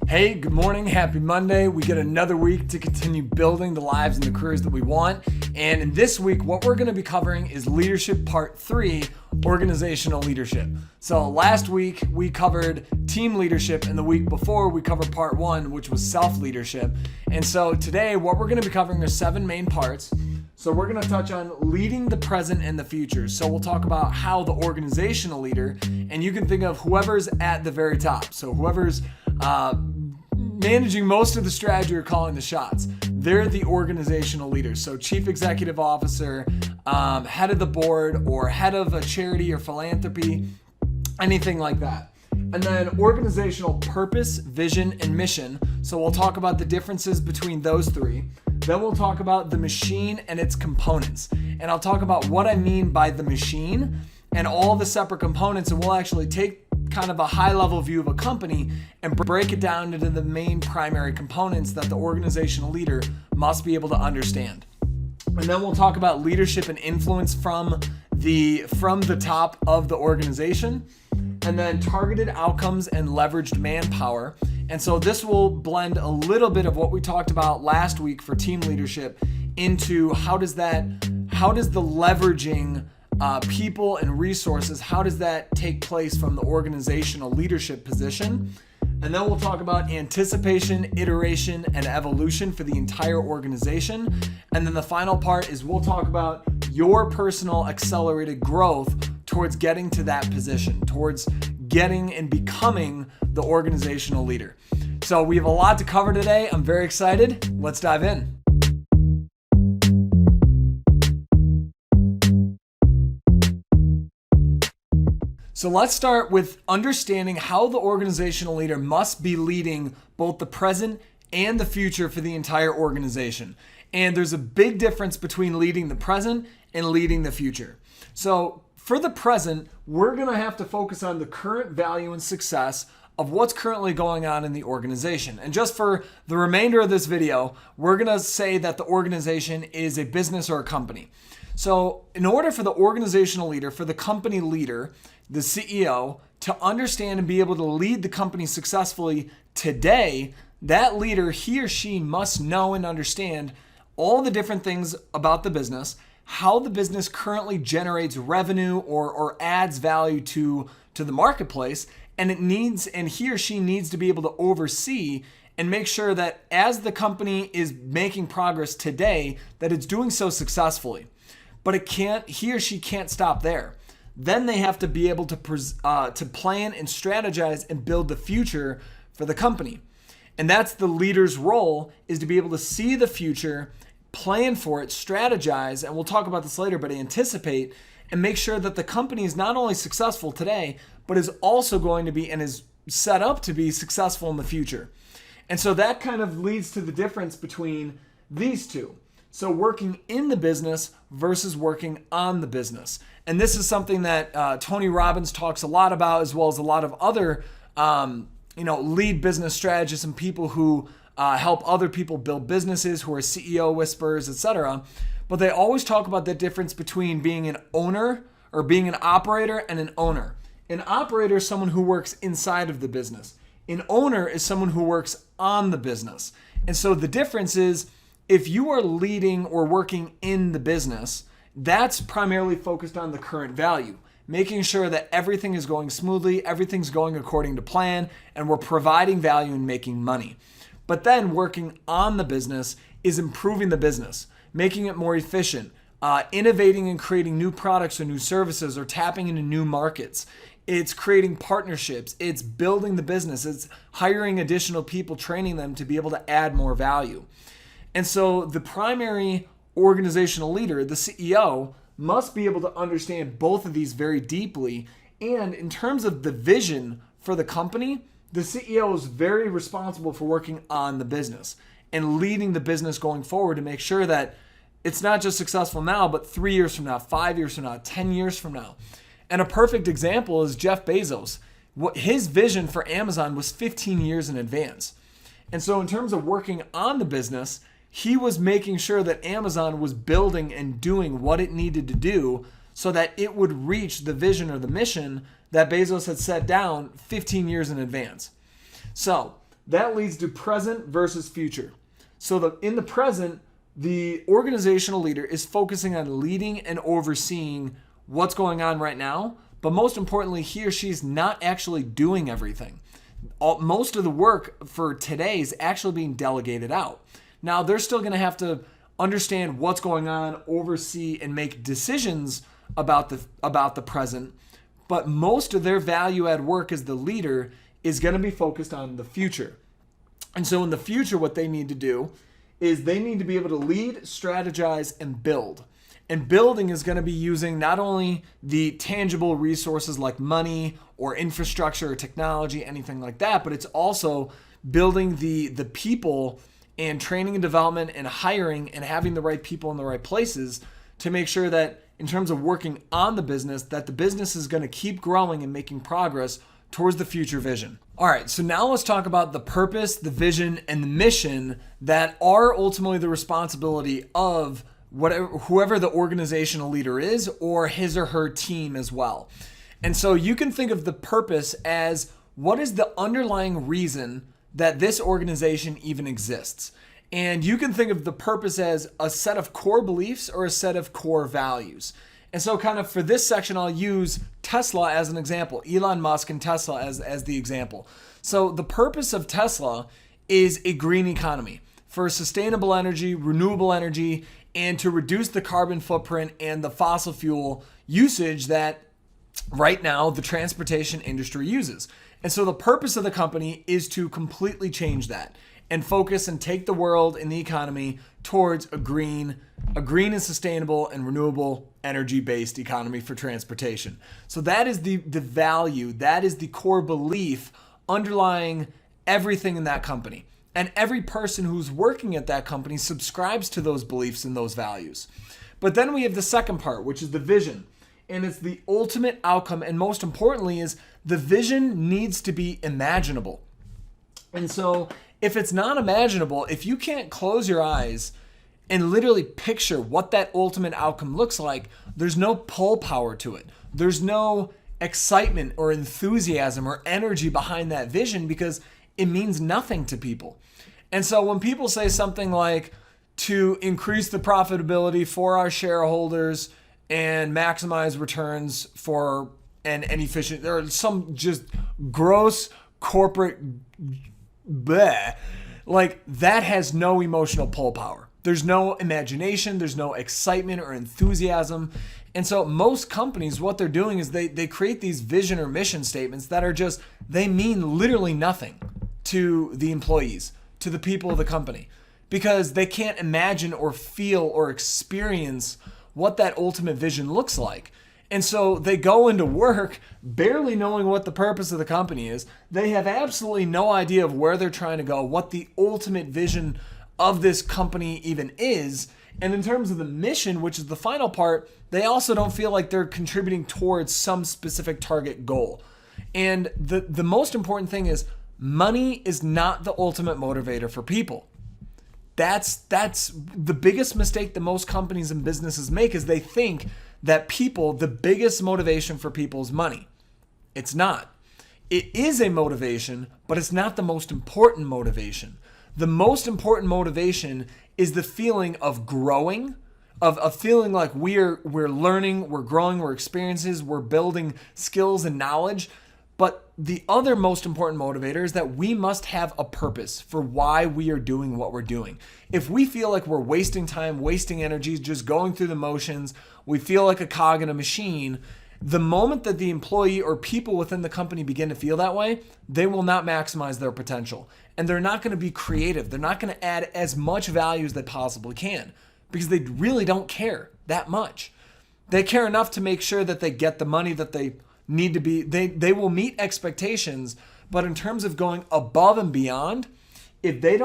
Hey, good morning. Happy Monday. We get another week to continue building the lives and the careers that we want. And in this week, what we're going to be covering is leadership part 3, organizational leadership. So last week we covered team leadership, and the week before we covered part 1, which was self-leadership. And so today what we're going to be covering are 7 main parts. So we're going to touch on leading the present and the future. So we'll talk about how the organizational leader, and you can think of whoever's at the very top. So whoever's managing most of the strategy or calling the shots, they're the organizational leaders. So chief executive officer, head of the board, or head of a charity or philanthropy, anything like that. And then organizational purpose, vision, and mission. So we'll talk about the differences between those 3. Then we'll talk about the machine and its components. And I'll talk about what I mean by the machine and all the separate components, and we'll actually take kind of a high-level view of a company and break it down into the main primary components that the organizational leader must be able to understand. And then we'll talk about leadership and influence from the top of the organization, and then targeted outcomes and leveraged manpower. And so this will blend a little bit of what we talked about last week for team leadership into how does the leveraging people and resources, how does that take place from the organizational leadership position? And then we'll talk about anticipation, iteration, and evolution for the entire organization. And then the final part is we'll talk about your personal accelerated growth towards getting to that position, towards getting and becoming the organizational leader. So we have a lot to cover today. I'm very excited. Let's dive in. So let's start with understanding how the organizational leader must be leading both the present and the future for the entire organization. And there's a big difference between leading the present and leading the future. So for the present, we're going to have to focus on the current value and success of what's currently going on in the organization. And just for the remainder of this video, we're going to say that the organization is a business or a company. So in order for the organizational leader, for the company leader, the CEO, to understand and be able to lead the company successfully today, that leader, he or she must know and understand all the different things about the business, how the business currently generates revenue or adds value to the marketplace, and he or she needs to be able to oversee and make sure that as the company is making progress today, that it's doing so successfully. But he or she can't stop there. Then they have to be able to plan and strategize and build the future for the company. And that's the leader's role, is to be able to see the future, plan for it, strategize, and we'll talk about this later, but anticipate and make sure that the company is not only successful today, but is also going to be and is set up to be successful in the future. And so that kind of leads to the difference between these two. So working in the business versus working on the business. And this is something that Tony Robbins talks a lot about, as well as a lot of other lead business strategists and people who help other people build businesses, who are CEO whisperers, etc. But they always talk about the difference between being an owner or being an operator and an owner. An operator is someone who works inside of the business. An owner is someone who works on the business. And so the difference is, if you are leading or working in the business, that's primarily focused on the current value, making sure that everything is going smoothly, everything's going according to plan, and we're providing value and making money. But then working on the business is improving the business, making it more efficient, innovating and creating new products or new services, or tapping into new markets. It's creating partnerships. It's building the business. It's hiring additional people, training them to be able to add more value. And so the primary organizational leader, the CEO, must be able to understand both of these very deeply. And in terms of the vision for the company, the CEO is very responsible for working on the business and leading the business going forward to make sure that it's not just successful now, but 3 years from now, 5 years from now, 10 years from now. And a perfect example is Jeff Bezos. His vision for Amazon was 15 years in advance. And so in terms of working on the business, he was making sure that Amazon was building and doing what it needed to do so that it would reach the vision or the mission that Bezos had set down 15 years in advance. So that leads to present versus future. So in the present, the organizational leader is focusing on leading and overseeing what's going on right now, but most importantly, he or she is not actually doing everything. Most of the work for today is actually being delegated out. Now, they're still going to have to understand what's going on, oversee, and make decisions about the present, but most of their value-add work as the leader is going to be focused on the future. And so in the future, what they need to do is they need to be able to lead, strategize, and build. And building is going to be using not only the tangible resources like money or infrastructure or technology, anything like that, but it's also building the people and training and development and hiring and having the right people in the right places to make sure that in terms of working on the business, that the business is going to keep growing and making progress towards the future vision. All right, so now let's talk about the purpose, the vision, and the mission that are ultimately the responsibility of whoever the organizational leader is, or his or her team as well. And so you can think of the purpose as what is the underlying reason that this organization even exists. And you can think of the purpose as a set of core beliefs or a set of core values. And so kind of for this section, I'll use Tesla as an example, Elon Musk and Tesla as the example. So the purpose of Tesla is a green economy for sustainable energy, renewable energy, and to reduce the carbon footprint and the fossil fuel usage that right now the transportation industry uses. And so the purpose of the company is to completely change that and focus and take the world and the economy towards a green and sustainable and renewable energy-based economy for transportation. So that is the value, that is the core belief underlying everything in that company. And every person who's working at that company subscribes to those beliefs and those values. But then we have the second part, which is the vision. And it's the ultimate outcome. And most importantly is the vision needs to be imaginable. And so if it's not imaginable, if you can't close your eyes and literally picture what that ultimate outcome looks like, there's no pull power to it. There's no excitement or enthusiasm or energy behind that vision because it means nothing to people. And so when people say something like to increase the profitability for our shareholders and maximize returns for an efficient, or some just gross corporate bleh, like that has no emotional pull power. There's no imagination, there's no excitement or enthusiasm. And so most companies, what they're doing is they create these vision or mission statements that are just, they mean literally nothing to the employees, to the people of the company, because they can't imagine or feel or experience what that ultimate vision looks like. And so they go into work barely knowing what the purpose of the company is. They have absolutely no idea of where they're trying to go, what the ultimate vision of this company even is. And in terms of the mission, which is the final part, they also don't feel like they're contributing towards some specific target goal. And the most important thing is money is not the ultimate motivator for people. That's the biggest mistake that most companies and businesses make, is they think that people, the biggest motivation for people is money. It's not. It is a motivation, but it's not the most important motivation. The most important motivation is the feeling of growing, of feeling like we're learning, we're growing, we're experiences, we're building skills and knowledge. But the other most important motivator is that we must have a purpose for why we are doing what we're doing. If we feel like we're wasting time, wasting energy, just going through the motions, we feel like a cog in a machine, the moment that the employee or people within the company begin to feel that way, they will not maximize their potential. And they're not going to be creative. They're not going to add as much value as they possibly can because they really don't care that much. They care enough to make sure that they get the money that they need to be, they will meet expectations, but in terms of going above and beyond, if they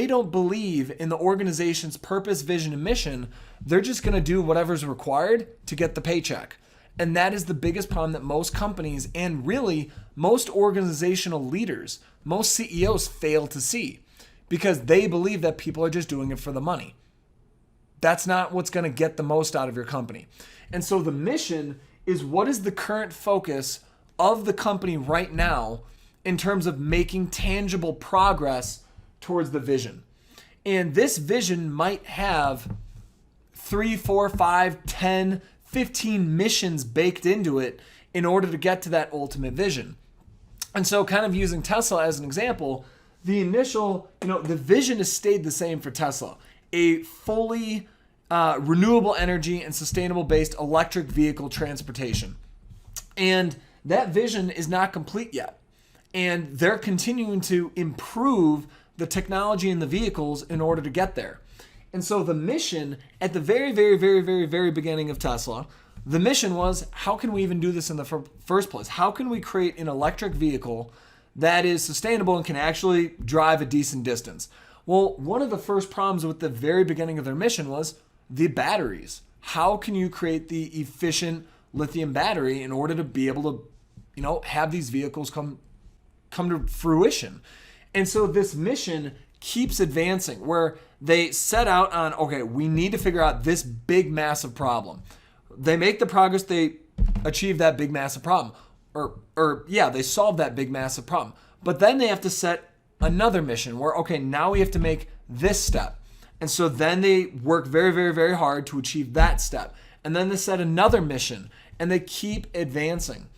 don't believe in the organization's purpose, vision, and mission, they're just going to do whatever's required to get the paycheck. And that is the biggest problem that most companies and really most organizational leaders, most CEOs fail to see, because they believe that people are just doing it for the money. That's not what's going to get the most out of your company. And so the mission is, what is the current focus of the company right now, in terms of making tangible progress towards the vision. And this vision might have 3, 4, 5, 10, 15 missions baked into it in order to get to that ultimate vision. And so kind of using Tesla as an example, the initial, the vision has stayed the same for Tesla. A fully renewable energy and sustainable based electric vehicle transportation. And that vision is not complete yet. And they're continuing to improve the technology in the vehicles in order to get there. And so the mission at the very, very, very, very, very beginning of Tesla, the mission was, how can we even do this in the first place? How can we create an electric vehicle that is sustainable and can actually drive a decent distance? Well, one of the first problems with the very beginning of their mission was the batteries. How can you create the efficient lithium battery in order to be able to, have these vehicles come to fruition? And so this mission keeps advancing where they set out on, okay, we need to figure out this big, massive problem. They make the progress, they achieve that big, massive problem. They solve that big, massive problem. But then they have to set another mission where, okay, now we have to make this step. And so then they work very, very, very hard to achieve that step. And then they set another mission and they keep advancing.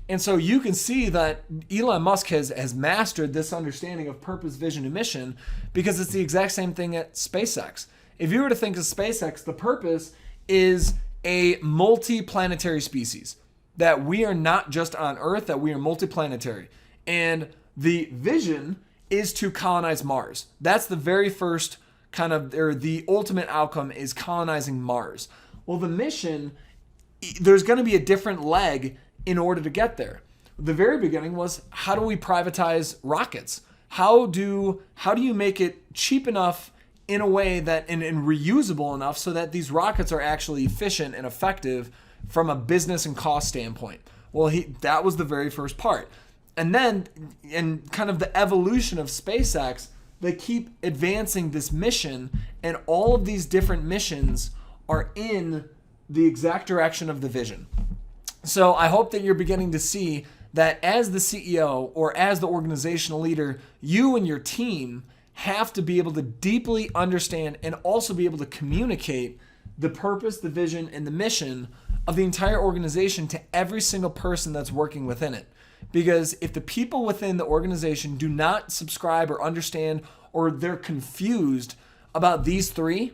And so you can see that Elon Musk has mastered this understanding of purpose, vision, and mission because it's the exact same thing at SpaceX. If you were to think of SpaceX, the purpose is a multi-planetary species, that we are not just on Earth, that we are multi-planetary. And the vision is to colonize Mars. That's the very first the ultimate outcome is colonizing Mars. Well, the mission, there's going to be a different leg in order to get there. The very beginning was, how do we privatize rockets? How do you make it cheap enough in a way that and reusable enough so that these rockets are actually efficient and effective from a business and cost standpoint? Well, that was the very first part. And then, in kind of the evolution of SpaceX, they keep advancing this mission, and all of these different missions are in the exact direction of the vision. So I hope that you're beginning to see that as the CEO or as the organizational leader, you and your team have to be able to deeply understand and also be able to communicate the purpose, the vision, and the mission of the entire organization to every single person that's working within it. Because if the people within the organization do not subscribe or understand, or they're confused about these three,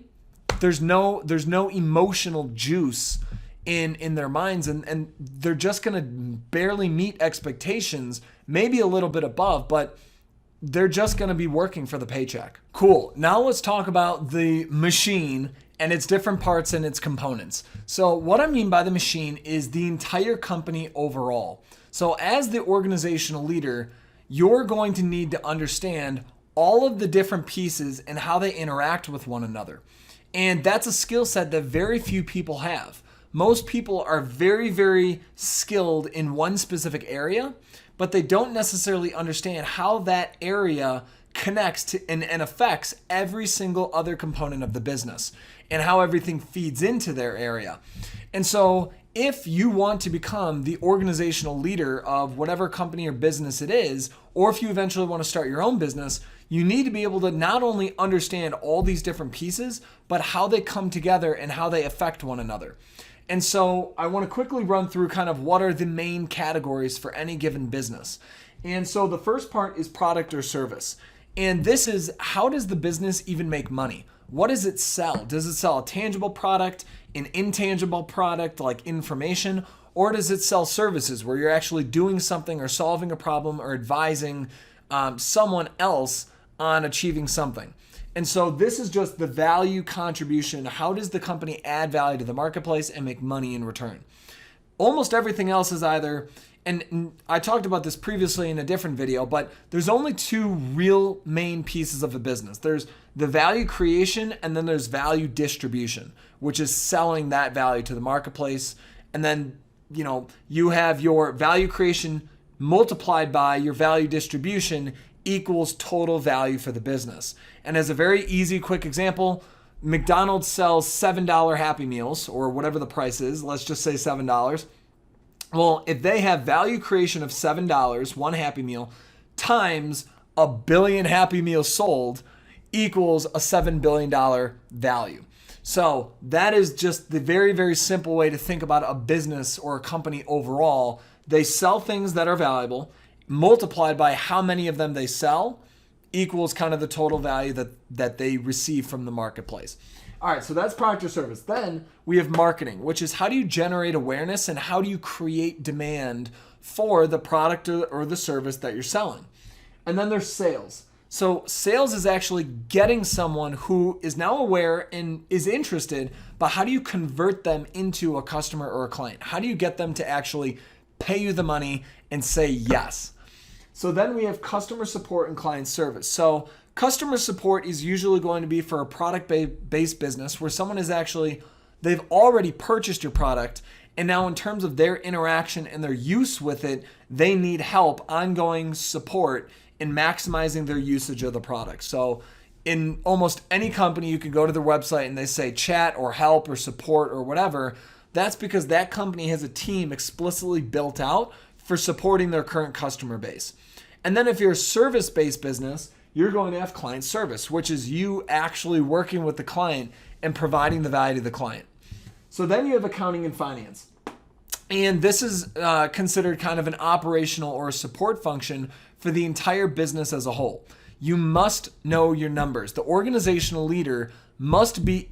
there's no emotional juice in their minds, and they're just going to barely meet expectations, maybe a little bit above, but they're just going to be working for the paycheck. Cool. Now let's talk about the machine and its different parts and its components. So what I mean by the machine is the entire company overall. So as the organizational leader, you're going to need to understand all of the different pieces and how they interact with one another. And that's a skill set that very few people have. Most people are very, very skilled in one specific area, but they don't necessarily understand how that area connects to and affects every single other component of the business and how everything feeds into their area. And so if you want to become the organizational leader of whatever company or business it is, or if you eventually want to start your own business, you need to be able to not only understand all these different pieces, but how they come together and how they affect one another. And so I want to quickly run through kind of what are the main categories for any given business. And so the first part is product or service. And this is, how does the business even make money? What does it sell? Does it sell a tangible product, an intangible product like information, or does it sell services where you're actually doing something or solving a problem or advising someone else on achieving something? And so this is just the value contribution. How does the company add value to the marketplace and make money in return? Almost everything else is either, and I talked about this previously in a different video, but there's only two real main pieces of a business. There's the value creation, and then there's value distribution, which is selling that value to the marketplace. And then, you have your value creation multiplied by your value distribution equals total value for the business. And as a very easy, quick example, McDonald's sells $7 Happy Meals, or whatever the price is. Let's just say $7. Well, if they have value creation of $7, one Happy Meal, times a billion Happy Meals sold equals a $7 billion value. So that is just the very, very simple way to think about a business or a company overall. They sell things that are valuable, multiplied by how many of them they sell equals kind of the total value that they receive from the marketplace. All right, so that's product or service. Then we have marketing, which is how do you generate awareness and how do you create demand for the product or the service that you're selling. And then there's sales. So sales is actually getting someone who is now aware and is interested, but how do you convert them into a customer or a client? How do you get them to actually pay you the money and say yes? So then we have customer support and client service. So customer support is usually going to be for a product-based business where someone is actually, they've already purchased your product, and now in terms of their interaction and their use with it, they need help, ongoing support in maximizing their usage of the product. So in almost any company, you can go to their website and they say chat or help or support or whatever. That's because that company has a team explicitly built out for supporting their current customer base. And then if you're a service-based business, you're going to have client service, which is you actually working with the client and providing the value to the client. So then you have accounting and finance. And this is considered kind of an operational or a support function for the entire business as a whole. You must know your numbers. The organizational leader must be,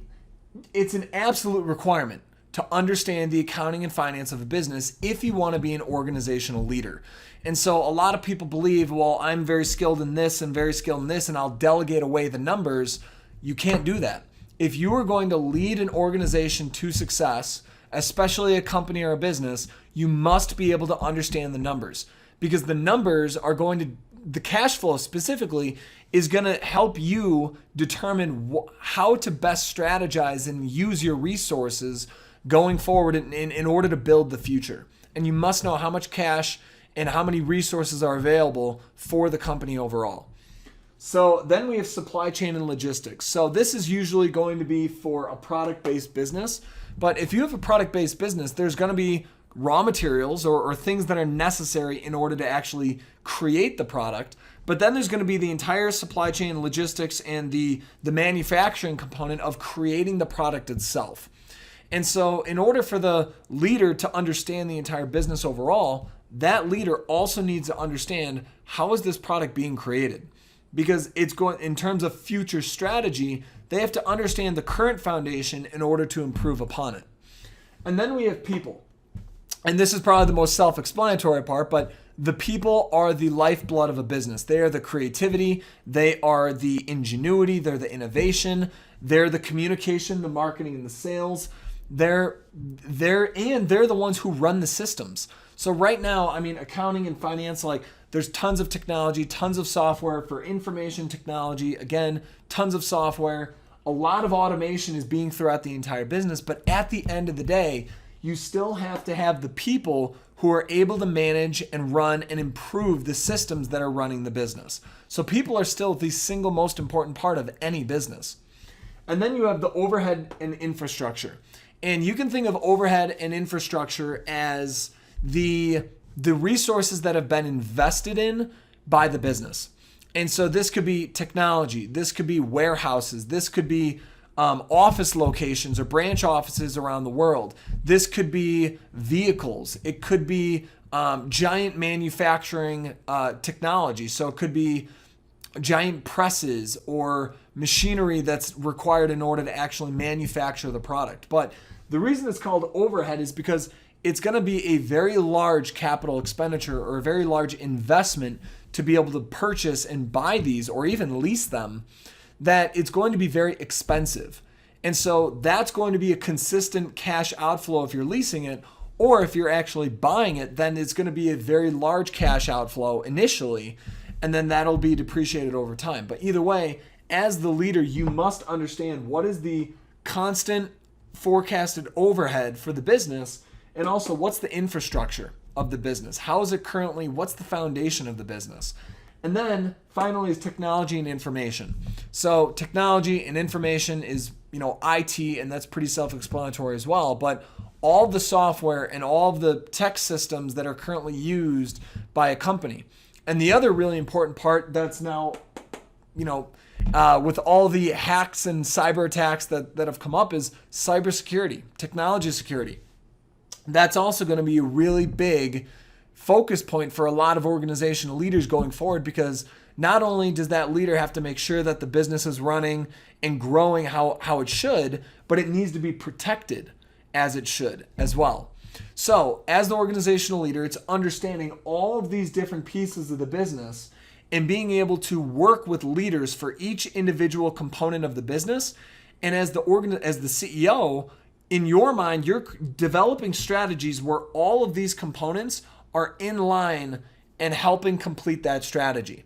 it's an absolute requirement to understand the accounting and finance of a business if you want to be an organizational leader. And so a lot of people believe, well, I'm very skilled in this and very skilled in this, and I'll delegate away the numbers. You can't do that. If you are going to lead an organization to success, especially a company or a business, you must be able to understand the numbers, because the numbers are going to, the cash flow specifically, is going to help you determine how to best strategize and use your resources going forward in order to build the future. And you must know how much cash and how many resources are available for the company overall. So then we have supply chain and logistics. So this is usually going to be for a product-based business. But if you have a product-based business, there's going to be raw materials or things that are necessary in order to actually create the product. But then there's going to be the entire supply chain, logistics, and the manufacturing component of creating the product itself. And so in order for the leader to understand the entire business overall, that leader also needs to understand how is this product being created? Because it's going, in terms of future strategy, they have to understand the current foundation in order to improve upon it. And then we have people. And this is probably the most self-explanatory part, but the people are the lifeblood of a business. They are the creativity, they are the ingenuity, they're the innovation, they're the communication, the marketing, and the sales. They're the ones who run the systems. So right now, I mean, accounting and finance, like there's tons of technology, tons of software for information technology. Again, tons of software. A lot of automation is being throughout the entire business. But at the end of the day, you still have to have the people who are able to manage and run and improve the systems that are running the business. So people are still the single most important part of any business. And then you have the overhead and infrastructure. And you can think of overhead and infrastructure as the resources that have been invested in by the business. And so this could be technology, this could be warehouses, this could be office locations or branch offices around the world. This could be vehicles. It could be giant manufacturing technology. So it could be giant presses or machinery that's required in order to actually manufacture the product. But the reason it's called overhead is because it's going to be a very large capital expenditure or a very large investment to be able to purchase and buy these or even lease them, that it's going to be very expensive. And so that's going to be a consistent cash outflow if you're leasing it, or if you're actually buying it, then it's going to be a very large cash outflow initially, and then that'll be depreciated over time. But either way, as the leader, you must understand what is the constant forecasted overhead for the business, and also what's the infrastructure of the business. How is it currently? What's the foundation of the business? And then finally is technology and information. So technology and information is, IT, and that's pretty self-explanatory as well. But all the software and all of the tech systems that are currently used by a company. And the other really important part that's now, with all the hacks and cyber attacks that have come up is cybersecurity, technology security. That's also going to be a really big focus point for a lot of organizational leaders going forward, because not only does that leader have to make sure that the business is running and growing how it should, but it needs to be protected as it should as well. So as the organizational leader, it's understanding all of these different pieces of the business and being able to work with leaders for each individual component of the business. And as the CEO, in your mind, you're developing strategies where all of these components are in line and helping complete that strategy.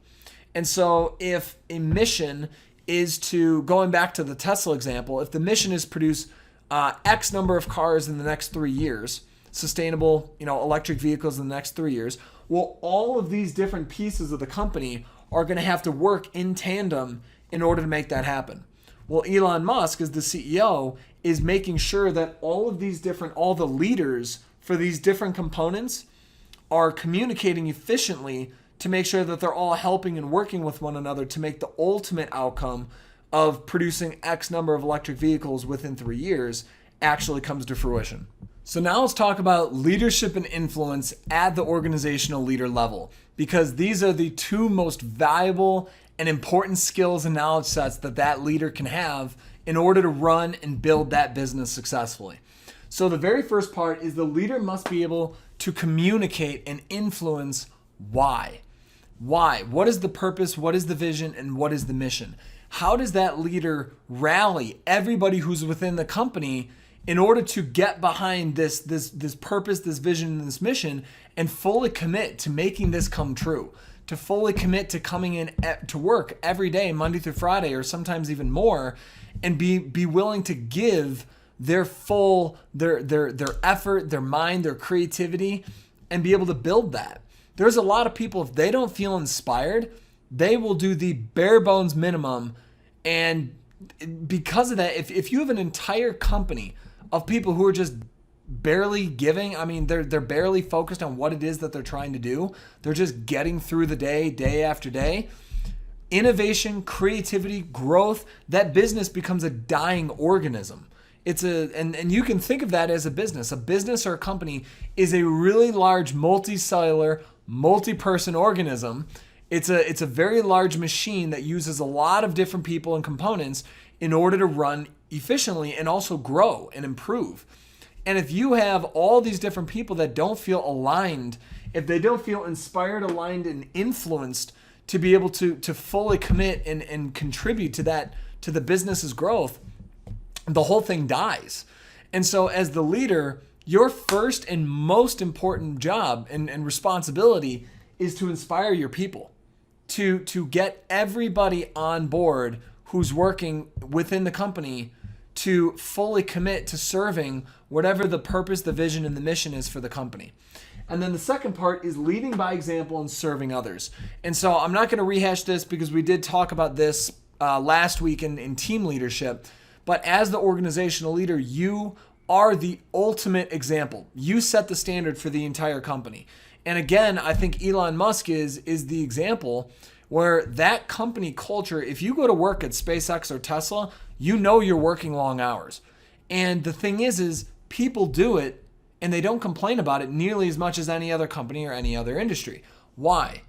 And so if a mission is to, going back to the Tesla example, if the mission is produce X number of cars in the next 3 years, sustainable, electric vehicles in the next 3 years, well, all of these different pieces of the company are going to have to work in tandem in order to make that happen. Well, Elon Musk, as the CEO, is making sure that all the leaders for these different components are communicating efficiently to make sure that they're all helping and working with one another to make the ultimate outcome of producing X number of electric vehicles within 3 years actually comes to fruition. So now let's talk about leadership and influence at the organizational leader level, because these are the two most valuable and important skills and knowledge sets that leader can have in order to run and build that business successfully. So the very first part is the leader must be able to communicate and influence why. Why? What is the purpose? What is the vision? And what is the mission? How does that leader rally everybody who's within the company in order to get behind this purpose, this vision, and this mission, and fully commit to making this come true, to fully commit to coming in to work every day, Monday through Friday, or sometimes even more, and be willing to give their full, their effort, their mind, their creativity, and be able to build that. There's a lot of people, if they don't feel inspired, they will do the bare bones minimum. And because of that, if you have an entire company of people who are just barely giving, they're barely focused on what it is that they're trying to do. They're just getting through the day after day. Innovation, creativity, growth, that business becomes a dying organism. And you can think of that as a business. A business or a company is a really large multicellular, multi-person organism. It's a very large machine that uses a lot of different people and components in order to run efficiently and also grow and improve. And if you have all these different people that don't feel aligned, if they don't feel inspired, aligned, and influenced to be able to fully commit and contribute to the business's growth, the whole thing dies. And so as the leader, your first and most important job and responsibility is to inspire your people, to get everybody on board who's working within the company to fully commit to serving whatever the purpose, the vision, and the mission is for the company. And then the second part is leading by example and serving others. And so I'm not going to rehash this because we did talk about this last week in team leadership. But as the organizational leader, you are the ultimate example. You set the standard for the entire company. And again, I think Elon Musk is the example where that company culture, if you go to work at SpaceX or Tesla, you know you're working long hours. And the thing is people do it and they don't complain about it nearly as much as any other company or any other industry. Why?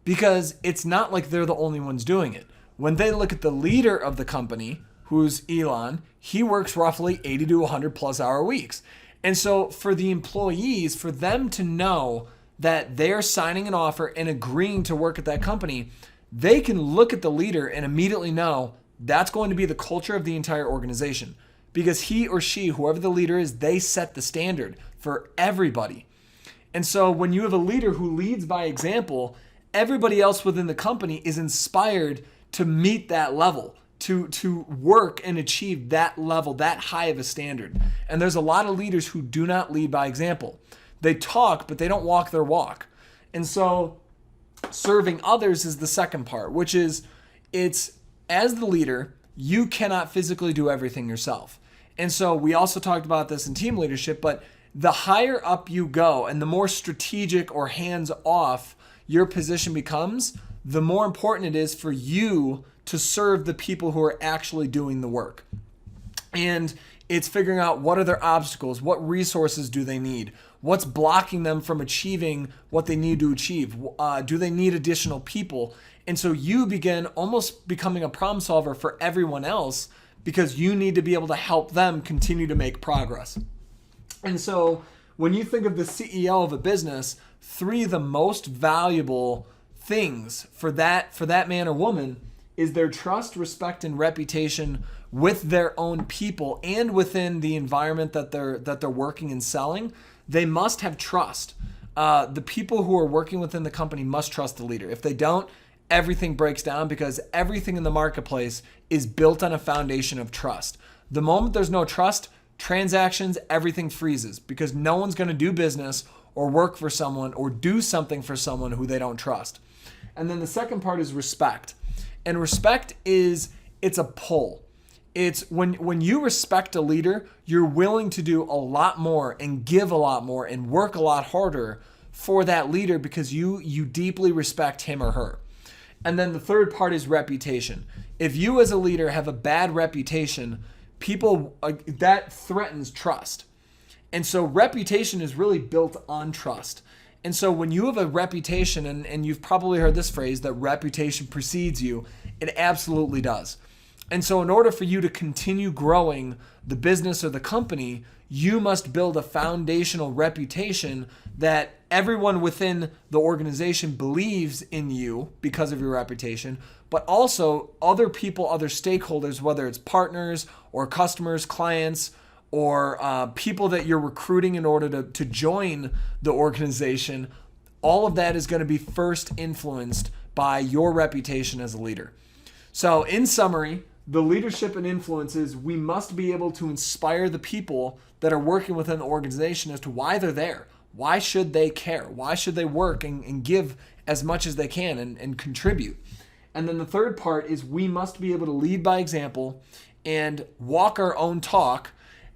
Because it's not like they're the only ones doing it. When they look at the leader of the company, who's Elon, he works roughly 80 to 100 plus hour weeks. And so for the employees, for them to know that they're signing an offer and agreeing to work at that company, they can look at the leader and immediately know that's going to be the culture of the entire organization, because he or she, whoever the leader is, they set the standard for everybody. And so when you have a leader who leads by example, everybody else within the company is inspired to meet that level, to work and achieve that level, that high of a standard. And there's a lot of leaders who do not lead by example. They talk, but they don't walk their walk. And so serving others is the second part, which is as the leader, you cannot physically do everything yourself. And so we also talked about this in team leadership, but the higher up you go and the more strategic or hands-off your position becomes, the more important it is for you to serve the people who are actually doing the work. And it's figuring out what are their obstacles, what resources do they need, what's blocking them from achieving what they need to achieve, do they need additional people? And so you begin almost becoming a problem solver for everyone else because you need to be able to help them continue to make progress. And so when you think of the CEO of a business, 3 of the most valuable things for that man or woman is their trust, respect, and reputation with their own people and within the environment that they're working and selling. They must have trust. The people who are working within the company must trust the leader. If they don't, everything breaks down because everything in the marketplace is built on a foundation of trust. The moment there's no trust, transactions, everything freezes because no one's going to do business or work for someone or do something for someone who they don't trust. And then the second part is respect. And respect it's a pull. It's when you respect a leader, you're willing to do a lot more and give a lot more and work a lot harder for that leader because you deeply respect him or her. And then the third part is reputation. If you as a leader have a bad reputation, people that threatens trust. And so reputation is really built on trust. And so when you have a reputation, and you've probably heard this phrase, that reputation precedes you, it absolutely does. And so in order for you to continue growing the business or the company, you must build a foundational reputation that everyone within the organization believes in you because of your reputation, but also other people, other stakeholders, whether it's partners or customers, clients, or people that you're recruiting in order to join the organization, all of that is going to be first influenced by your reputation as a leader. So in summary, the leadership and influences, we must be able to inspire the people that are working within the organization as to why they're there. Why should they care? Why should they work and give as much as they can and contribute? And then the third part is we must be able to lead by example and walk our own talk.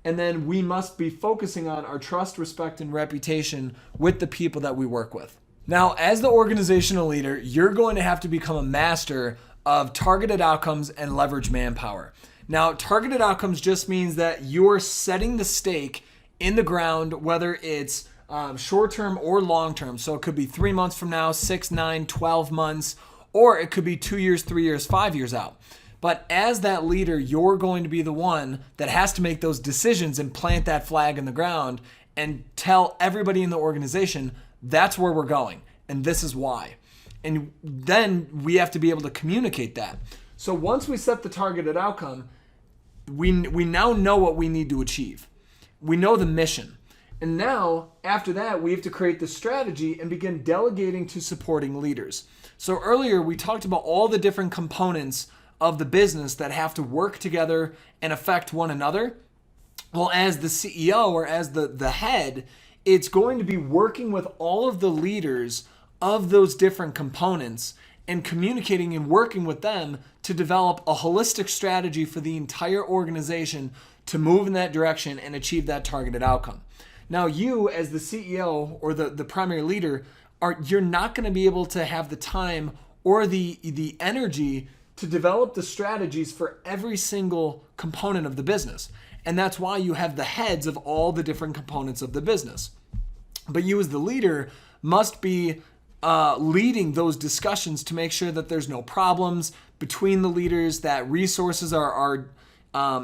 And then we must be focusing on our trust, respect, and reputation with the people that we work with. Now, as the organizational leader, you're going to have to become a master of targeted outcomes and leverage manpower. Now, targeted outcomes just means that you're setting the stake in the ground, whether it's short-term or long-term. So it could be 3 months from now, 6, 9, 12 months, or it could be 2 years, 3 years, 5 years out. But as that leader, you're going to be the one that has to make those decisions and plant that flag in the ground and tell everybody in the organization, that's where we're going, and this is why. And then we have to be able to communicate that. So once we set the targeted outcome, we now know what we need to achieve. We know the mission. And now, after that, we have to create the strategy and begin delegating to supporting leaders. So earlier, we talked about all the different components of the business that have to work together and affect one another. Well, as the CEO or as the head, it's going to be working with all of the leaders of those different components and communicating and working with them to develop a holistic strategy for the entire organization to move in that direction and achieve that targeted outcome. Now, you as the CEO or the primary leader, you're not going to be able to have the time or the energy to develop the strategies for every single component of the business. And that's why you have the heads of all the different components of the business. But you as the leader must be leading those discussions to make sure that there's no problems between the leaders, that resources are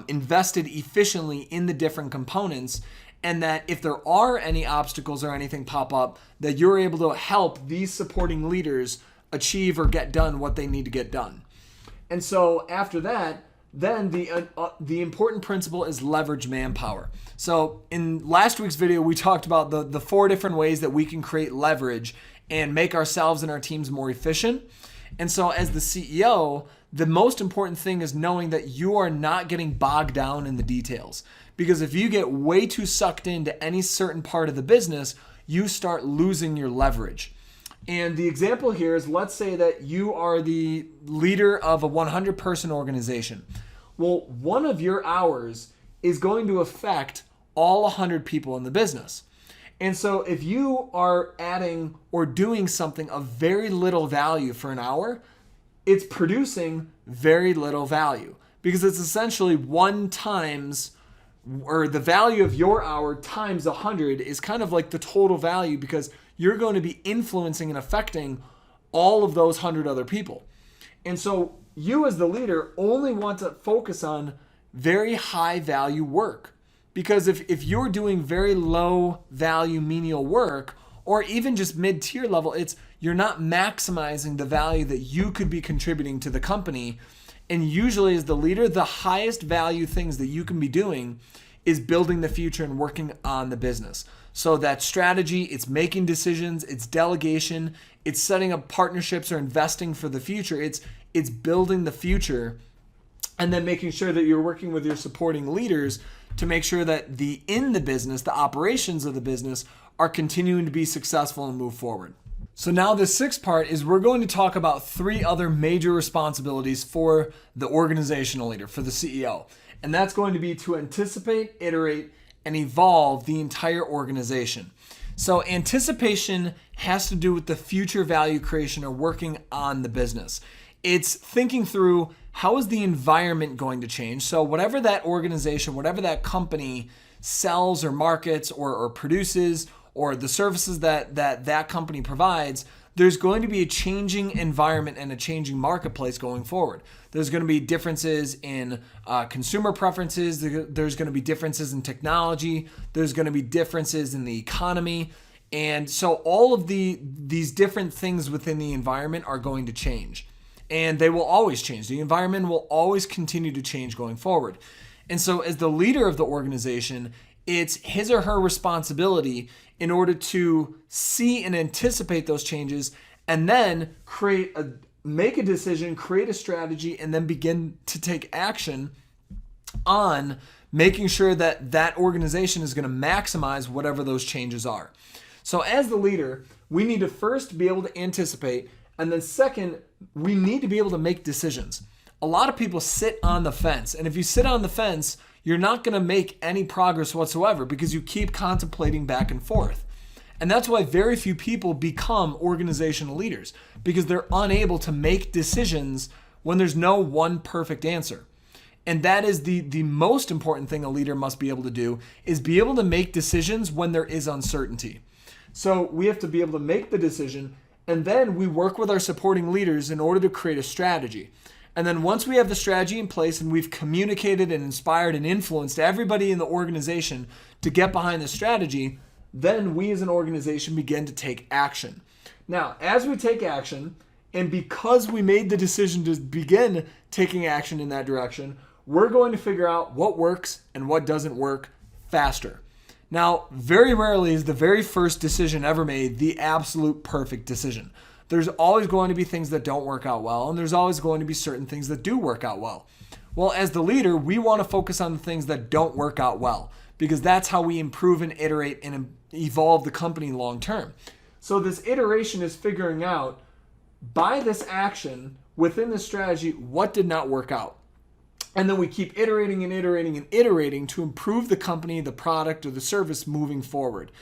invested efficiently in the different components, and that if there are any obstacles or anything pop up, that you're able to help these supporting leaders achieve or get done what they need to get done. And so after that, then the important principle is leverage manpower. So in last week's video, we talked about the 4 different ways that we can create leverage and make ourselves and our teams more efficient. And so as the CEO, the most important thing is knowing that you are not getting bogged down in the details. Because if you get way too sucked into any certain part of the business, you start losing your leverage. And the example here is, let's say that you are the leader of a 100-person organization. Well, one of your hours is going to affect all 100 people in the business. And so if you are adding or doing something of very little value for an hour, it's producing very little value because it's essentially one times, or the value of your hour times 100 is kind of like the total value, because you're going to be influencing and affecting all of those 100 other people. And so you as the leader only want to focus on very high value work. Because if you're doing very low value menial work, or even just mid-tier level, you're not maximizing the value that you could be contributing to the company. And usually as the leader, the highest value things that you can be doing is building the future and working on the business. So that strategy, it's making decisions, it's delegation, it's setting up partnerships or investing for the future. It's building the future, and then making sure that you're working with your supporting leaders to make sure that the business, the operations of the business are continuing to be successful and move forward. So now the sixth part is we're going to talk about 3 other major responsibilities for the organizational leader, for the CEO. And that's going to be to anticipate, iterate, and evolve the entire organization. So anticipation has to do with the future value creation or working on the business. It's thinking through, how is the environment going to change? So whatever that organization, whatever that company sells or markets or produces, or the services that company provides, there's going to be a changing environment and a changing marketplace going forward. There's going to be differences in consumer preferences. There's going to be differences in technology. There's going to be differences in the economy. And so all of these different things within the environment are going to change. And they will always change. The environment will always continue to change going forward. And so as the leader of the organization, it's his or her responsibility in order to see and anticipate those changes, and then make a decision, create a strategy, and then begin to take action on making sure that that organization is going to maximize whatever those changes are. So as the leader, we need to first be able to anticipate, and then second, we need to be able to make decisions. A lot of people sit on the fence, and if you sit on the fence, you're not going to make any progress whatsoever because you keep contemplating back and forth. And that's why very few people become organizational leaders, because they're unable to make decisions when there's no one perfect answer. And that is the most important thing a leader must be able to do, is be able to make decisions when there is uncertainty. So we have to be able to make the decision, and then we work with our supporting leaders in order to create a strategy. And then once we have the strategy in place and we've communicated and inspired and influenced everybody in the organization to get behind the strategy, then we as an organization begin to take action. Now, as we take action, and because we made the decision to begin taking action in that direction, we're going to figure out what works and what doesn't work faster. Now, very rarely is the very first decision ever made the absolute perfect decision. There's always going to be things that don't work out well, and there's always going to be certain things that do work out well. Well, as the leader, we want to focus on the things that don't work out well, because that's how we improve and iterate and evolve the company long term. So this iteration is figuring out, by this action within the strategy, what did not work out. And then we keep iterating and iterating and iterating to improve the company, the product, or the service moving forward,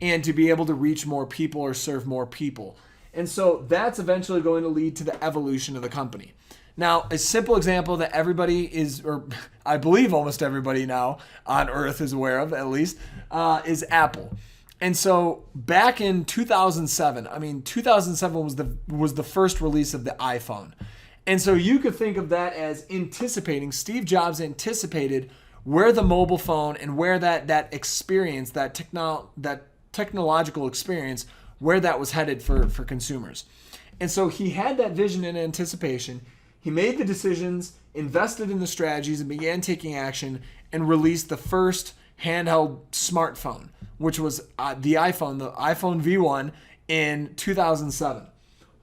and to be able to reach more people or serve more people. And so that's eventually going to lead to the evolution of the company. Now, a simple example that everybody is, or I believe almost everybody now on earth is aware of, at least, is Apple. And so back in 2007, 2007 was the first release of the iPhone. And so you could think of that as anticipating, Steve Jobs anticipated where the mobile phone and where that experience, that technological experience, where that was headed for consumers. And so he had that vision and anticipation. He made the decisions, invested in the strategies, and began taking action and released the first handheld smartphone, which was the iPhone V1 in 2007.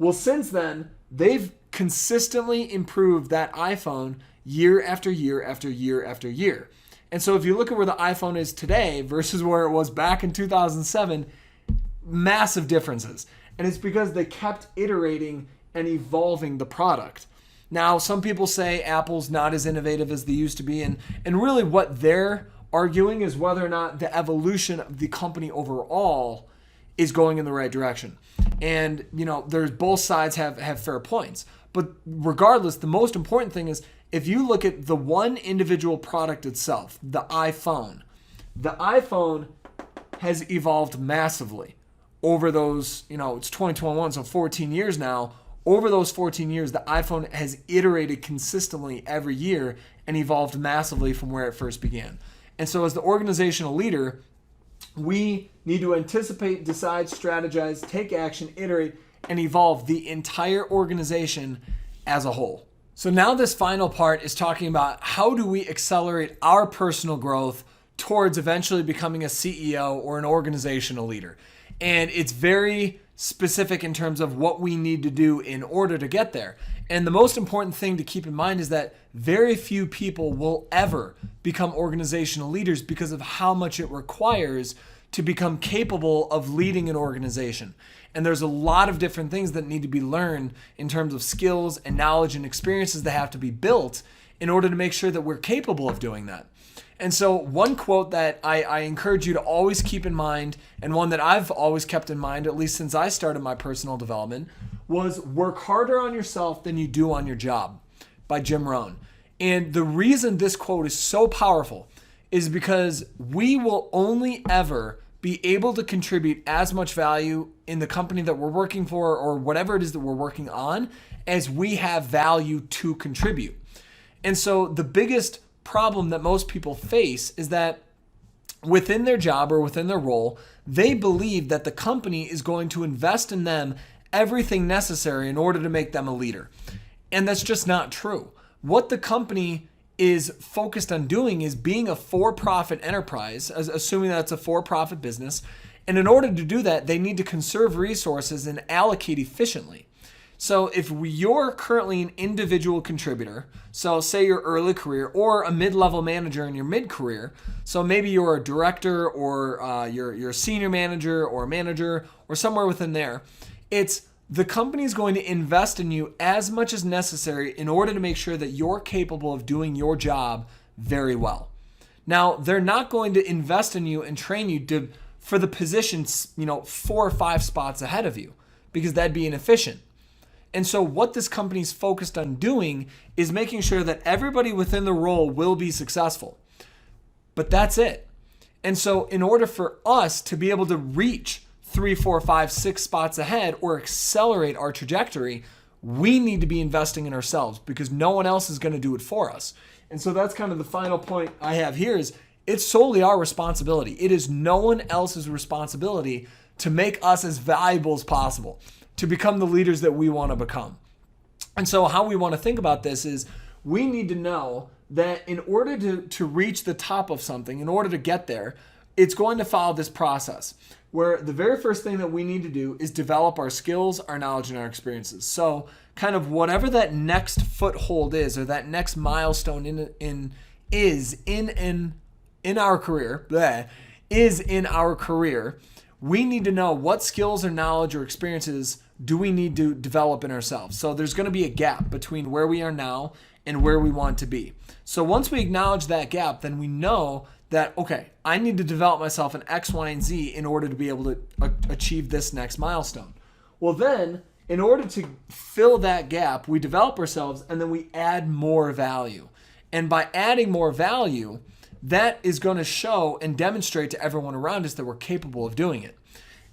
Well, since then, they've consistently improved that iPhone year after year after year after year. And so if you look at where the iPhone is today versus where it was back in 2007, massive differences. And it's because they kept iterating and evolving the product. Now, some people say Apple's not as innovative as they used to be, and really what their arguing is whether or not the evolution of the company overall is going in the right direction. And, there's both sides have fair points. But regardless, the most important thing is if you look at the one individual product itself, the iPhone has evolved massively over those, it's 2021, so 14 years now. Over those 14 years, the iPhone has iterated consistently every year and evolved massively from where it first began. And so as the organizational leader, we need to anticipate, decide, strategize, take action, iterate, and evolve the entire organization as a whole. So now this final part is talking about how do we accelerate our personal growth towards eventually becoming a CEO or an organizational leader. And it's very specific in terms of what we need to do in order to get there. And the most important thing to keep in mind is that very few people will ever become organizational leaders because of how much it requires to become capable of leading an organization. And there's a lot of different things that need to be learned in terms of skills and knowledge and experiences that have to be built in order to make sure that we're capable of doing that. And so one quote that I encourage you to always keep in mind, and one that I've always kept in mind, at least since I started my personal development, was work harder on yourself than you do on your job by Jim Rohn. And the reason this quote is so powerful is because we will only ever be able to contribute as much value in the company that we're working for or whatever it is that we're working on as we have value to contribute. And so the biggest problem that most people face is that within their job or within their role, they believe that the company is going to invest in them everything necessary in order to make them a leader. And that's just not true. What the company is focused on doing is being a for-profit enterprise, assuming that it's a for-profit business. And in order to do that, they need to conserve resources and allocate efficiently. So if you're currently an individual contributor, so say your early career or a mid-level manager in your mid-career, so maybe you're a director or you're a senior manager or a manager or somewhere within there, it's the company is going to invest in you as much as necessary in order to make sure that you're capable of doing your job very well. Now, they're not going to invest in you and train you for the positions, 4 or 5 spots ahead of you, because that'd be inefficient. And so what this company is focused on doing is making sure that everybody within the role will be successful. But that's it. And so in order for us to be able to reach 3, 4, 5, 6 spots ahead or accelerate our trajectory, we need to be investing in ourselves because no one else is going to do it for us. And so that's kind of the final point I have here is it's solely our responsibility. It is no one else's responsibility to make us as valuable as possible, to become the leaders that we want to become. And so how we want to think about this is we need to know that in order to reach the top of something, in order to get there, it's going to follow this process where the very first thing that we need to do is develop our skills, our knowledge, and our experiences. So kind of whatever that next foothold is or that next milestone in our career, we need to know what skills or knowledge or experiences do we need to develop in ourselves. So there's going to be a gap between where we are now and where we want to be. So once we acknowledge that gap, then we know that, okay, I need to develop myself in X, Y, and Z in order to be able to achieve this next milestone. Well, then, in order to fill that gap, we develop ourselves and then we add more value. And by adding more value, that is going to show and demonstrate to everyone around us that we're capable of doing it.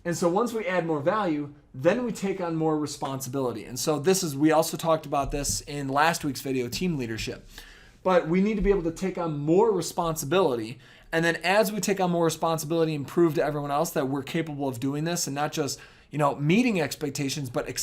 And so once we add more value, then we take on more responsibility. And so we also talked about this in last week's video, team leadership. But we need to be able to take on more responsibility. And then as we take on more responsibility and prove to everyone else that we're capable of doing this and not just, meeting expectations, but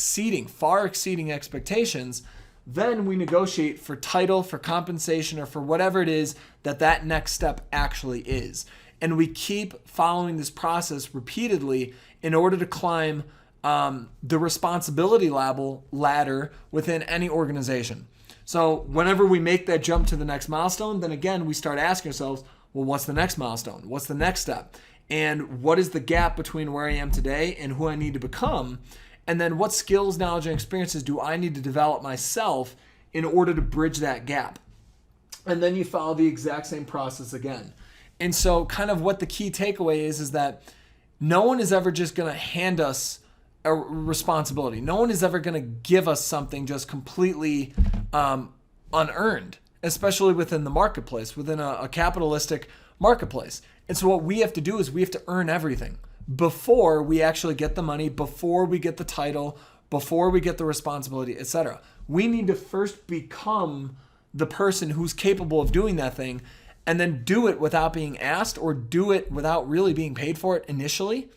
far exceeding expectations, then we negotiate for title, for compensation, or for whatever it is that next step actually is. And we keep following this process repeatedly in order to climb the responsibility ladder within any organization. So whenever we make that jump to the next milestone, then again, we start asking ourselves, well, what's the next milestone? What's the next step? And what is the gap between where I am today and who I need to become? And then what skills, knowledge, and experiences do I need to develop myself in order to bridge that gap? And then you follow the exact same process again. And so kind of what the key takeaway is that no one is ever just going to hand us a responsibility. No one is ever going to give us something just completely unearned, especially within the marketplace, within a capitalistic marketplace. And so what we have to do is we have to earn everything before we actually get the money, before we get the title, before we get the responsibility, etc. We need to first become the person who's capable of doing that thing, and then do it without being asked or do it without really being paid for it initially.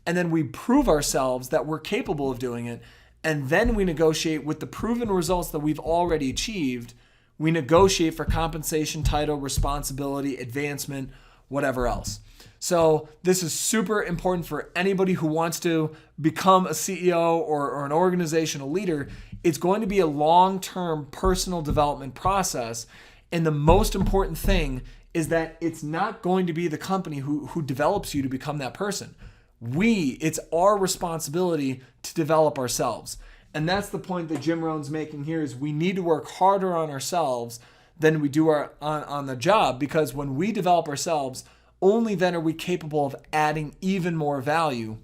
And then we prove ourselves that we're capable of doing it. And then we negotiate with the proven results that we've already achieved. We negotiate for compensation, title, responsibility, advancement, whatever else. So this is super important for anybody who wants to become a CEO or an organizational leader. It's going to be a long-term personal development process. And the most important thing is that it's not going to be the company who develops you to become that person. It's our responsibility to develop ourselves. And that's the point that Jim Rohn's making here, is we need to work harder on ourselves than we do on the job, because when we develop ourselves, only then are we capable of adding even more value,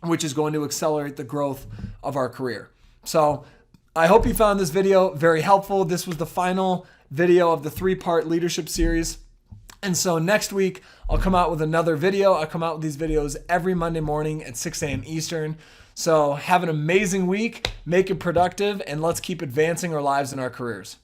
which is going to accelerate the growth of our career. So I hope you found this video very helpful. This was the final video of the 3-part leadership series. And so next week, I'll come out with another video. I come out with these videos every Monday morning at 6 a.m. Eastern. So have an amazing week, make it productive, and let's keep advancing our lives and our careers.